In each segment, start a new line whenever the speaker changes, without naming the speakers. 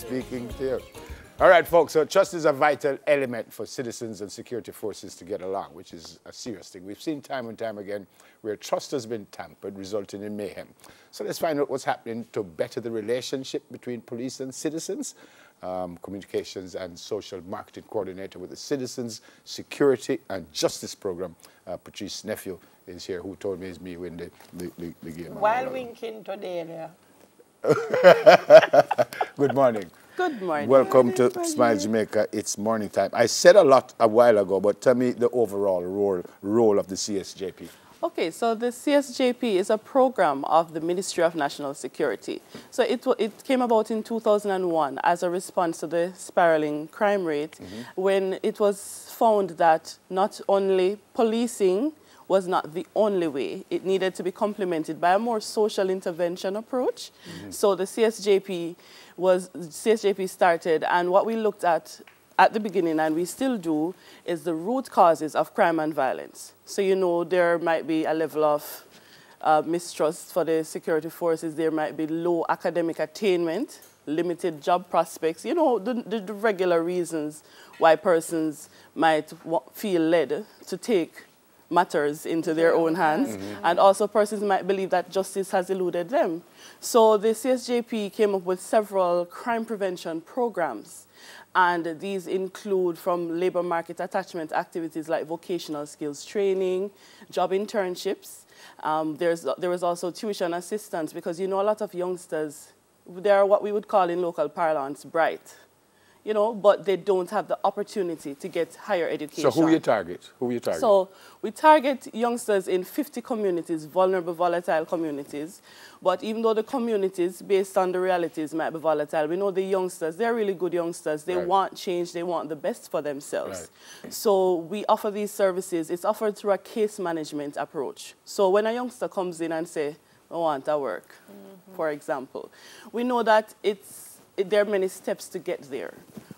speaking to you. All right, folks, so trust is a vital element for citizens and security forces to get along, which is a serious thing. We've seen time and time again where trust has been tampered, resulting in mayhem. So let's find out what's happening to better the relationship between police and citizens. Communications and social marketing coordinator with the Citizens Security and Justice Program, Patrice Nephew, is here, who told me it's me win the game.
While winking today,
Good morning.
Good morning.
Welcome to Smile Jamaica. It's morning time. I said a lot a while ago, but tell me the overall role of the SEASJP.
Okay, so the SEASJP is a program of the Ministry of National Security. So it came about in 2001 as a response to the spiraling crime rate, when it was found that not only policing was not the only way. It needed to be complemented by a more social intervention approach. So the SEASJP started, and what we looked at the beginning, and we still do, is the root causes of crime and violence. So, you know, there might be a level of mistrust for the security forces. There might be low academic attainment, limited job prospects, you know, the regular reasons why persons might feel led to take matters into their own hands. And also persons might believe that justice has eluded them. So the SEASJP came up with several crime prevention programs. And these include from labor market attachment activities like vocational skills training, job internships. There was also tuition assistance, because, you know, a lot of youngsters, they are what we would call in local parlance bright, you know, but they don't have the opportunity to get higher education.
So who you target? Who you target?
So we target youngsters in 50 communities, vulnerable, volatile communities. But even though the communities, based on the realities, might be volatile, we know the youngsters, they're really good youngsters. They want change. They want the best for themselves. So we offer these services. It's offered through a case management approach. So when a youngster comes in and say, I want to work, for example, we know that there are many steps to get there.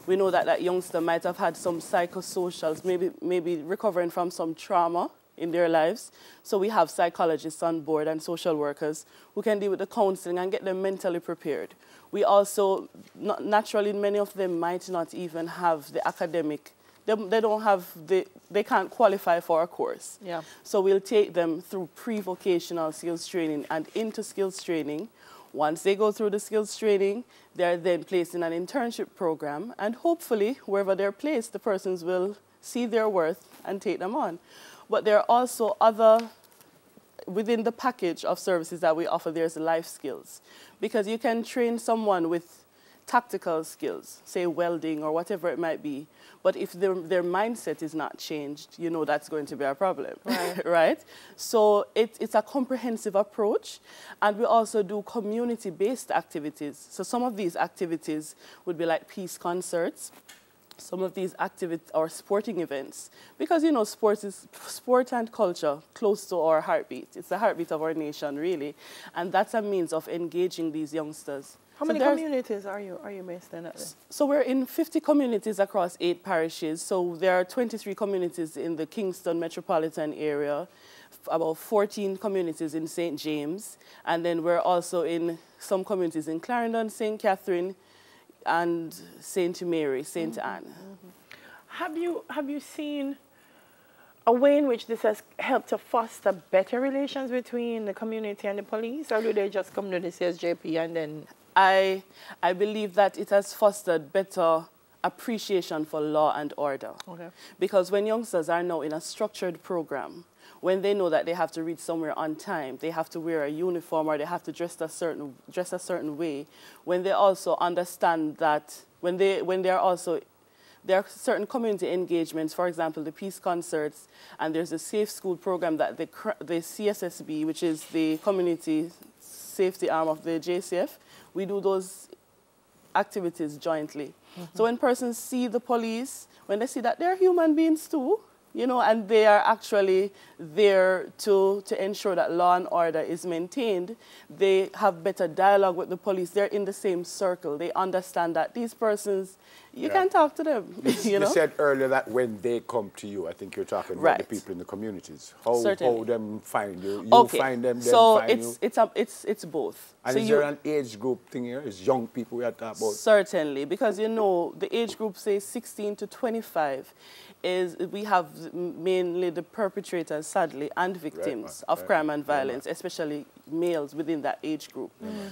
We know that that youngster might have had some psychosocials, maybe recovering from some trauma in their lives. So we have psychologists on board and social workers who can deal with the counseling and get them mentally prepared. We also, naturally, many of them might not even have the academic, they can't qualify for a course. So we'll take them through pre-vocational skills training and into skills training. Once they go through the skills training, they're then placed in an internship program, and hopefully, wherever they're placed, the persons will see their worth and take them on. But there are also within the package of services that we offer, there's life skills. Because you can train someone with tactical skills, say welding or whatever it might be, but if their mindset is not changed, you know that's going to be a problem, right? So it's a comprehensive approach, and we also do community-based activities. So some of these activities would be like peace concerts, some of these activities are sporting events, because, you know, sport and culture close to our heartbeat. It's the heartbeat of our nation, really, and that's a means of engaging these youngsters.
How many communities are you based in?
So we're in 50 communities across 8 parishes. So there are 23 communities in the Kingston metropolitan area, about 14 communities in St. James, and then we're also in some communities in Clarendon, St. Catherine, and St. Mary, St. Anne.
Have you seen a way in which this has helped to foster better relations between the community and the police, or do they just come to the SEASJP and then?
I believe that it has fostered better appreciation for law and order. Because when youngsters are now in a structured program, when they know that they have to reach somewhere on time, they have to wear a uniform, or they have to dress a certain way, when they also understand that there are certain community engagements, for example, the peace concerts, and there's a safe school program that the CSSB, which is the community safety arm of the JCF, we do those activities jointly. So when persons see the police, when they see that they're human beings too, you know, and they are actually there to ensure that law and order is maintained, they have better dialogue with the police. They're in the same circle. They understand that these persons, you can talk to them.
You said earlier that when they come to you, I think you're talking about the people in the communities. How them find you? You find them, find you?
It's both.
And is there an age group thing here? Is young people we are talking about?
Certainly, because the age group, say 16 to 25, we have mainly the perpetrators, sadly, and victims of crime and violence, especially males within that age group.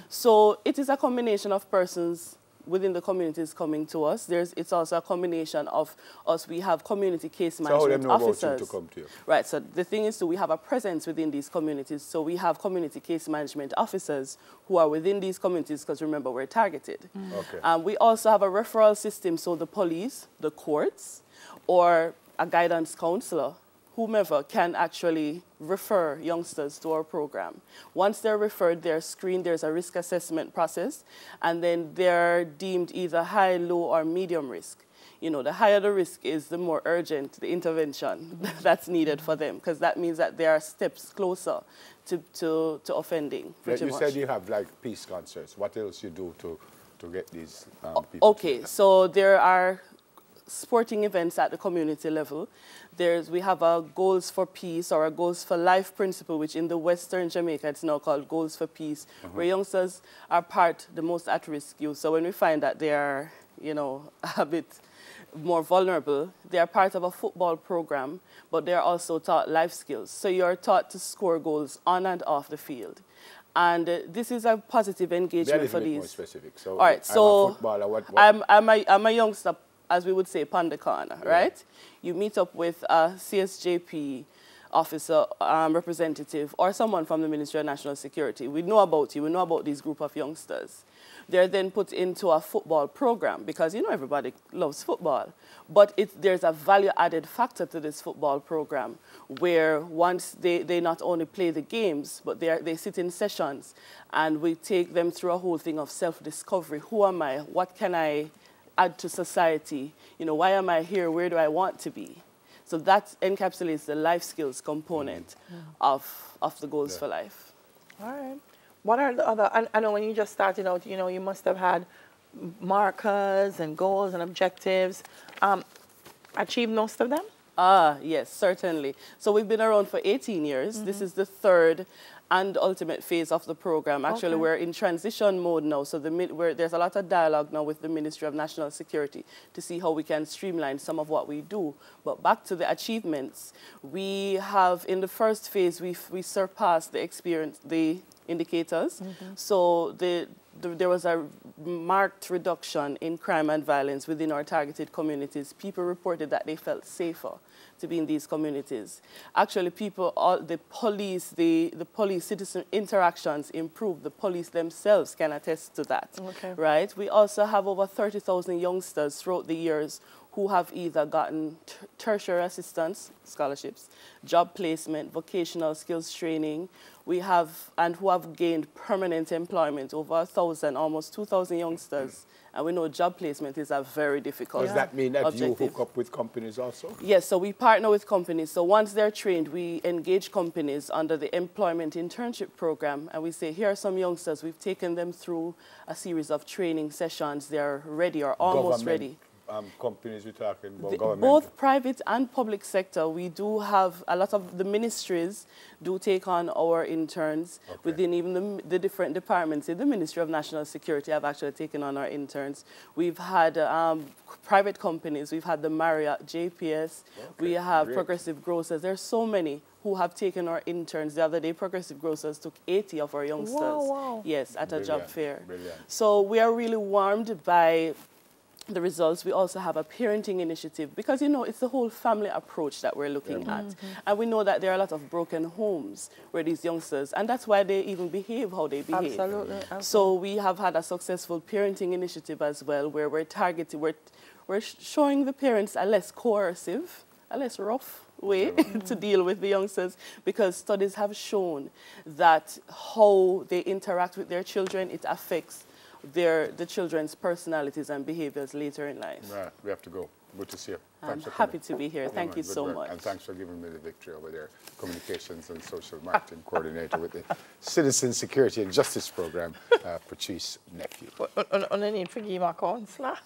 So it is a combination of persons within the communities coming to us. It's also a combination of us. We have community case management officers.
About you to come to you?
Right. So the thing is, we have a presence within these communities. So we have community case management officers who are within these communities because, remember, we're targeted. We also have a referral system. So the police, the courts, or a guidance counselor, whomever can actually refer youngsters to our program. Once they're referred, they're screened, there's a risk assessment process, and then they're deemed either high, low, or medium risk. The higher the risk is, the more urgent the intervention that's needed for them, because that means that they are steps closer to offending, pretty much.
You said you have, like, peace concerts. What else you do to get these people
Okay, so there are sporting events at the community level. We have a Goals for Peace or a Goals for Life principle, which in the Western Jamaica, it's now called Goals for Peace, where youngsters are the most at-risk youth. So when we find that they are, a bit more vulnerable, they are part of a football program, but they're also taught life skills. So you're taught to score goals on and off the field. And this is a positive engagement for these.
More specific. So,
all right, so
I'm a footballer. What?
I'm a youngster, as we would say, on the corner, right? You meet up with a SEASJP officer, representative, or someone from the Ministry of National Security. We know about you. We know about this group of youngsters. They're then put into a football program because, everybody loves football. But there's a value-added factor to this football program where once they not only play the games, but they sit in sessions, and we take them through a whole thing of self-discovery. Who am I? What can I add to society? Why am I here? Where do I want to be? So that encapsulates the life skills component of the Goals for Life.
All right. What are the other, I know when you just started out, you must have had markers and goals and objectives. Achieved most of them?
Yes, certainly. So we've been around for 18 years. This is the third and ultimate phase of the program. Actually, we're in transition mode now, so there's a lot of dialogue now with the Ministry of National Security to see how we can streamline some of what we do. But back to the achievements, we have, in the first phase, we surpassed the indicators. So there was a marked reduction in crime and violence within our targeted communities. People reported that they felt safer to be in these communities. Actually, the police-citizen interactions improved. The police themselves can attest to that, right? We also have over 30,000 youngsters throughout the years who have either gotten tertiary assistance, scholarships, job placement, vocational skills training. Who have gained permanent employment, over 1,000, almost 2,000 youngsters. And we know job placement is a very difficult
Does that mean that
objective.
you hook up with companies also?
Yes, so we partner with companies. So once they're trained, we engage companies under the employment internship program, and we say, here are some youngsters. We've taken them through a series of training sessions. They're ready or almost ready.
Companies we're talking about, government?
Both private and public sector. We do have a lot of the ministries do take on our interns within even the different departments. In the Ministry of National Security have actually taken on our interns. We've had private companies. We've had the Marriott, JPS. We have Progressive Grocers. There's so many who have taken our interns. The other day, Progressive Grocers took 80 of our youngsters. Yes, at a job fair. So we are really warmed by the results. We also have a parenting initiative because, it's the whole family approach that we're looking at. And we know that there are a lot of broken homes where these youngsters, and that's why they even behave how they behave.
Absolutely.
So we have had a successful parenting initiative as well, where we're showing the parents a less coercive, a less rough way to deal with the youngsters, because studies have shown that how they interact with their children, it affects the children's personalities and behaviors later in life.
Right, we have to go. Good to see you.
I'm happy to be here. Thank you so much.
And thanks for giving me the victory over there. Communications and Social Marketing Coordinator with the Citizen Security and Justice Program, Patrice Nephew.
On the need for give a counselor.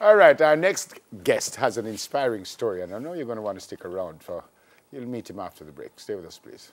All right, our next guest has an inspiring story, and I know you're going to want to stick around, so you'll meet him after the break. Stay with us, please.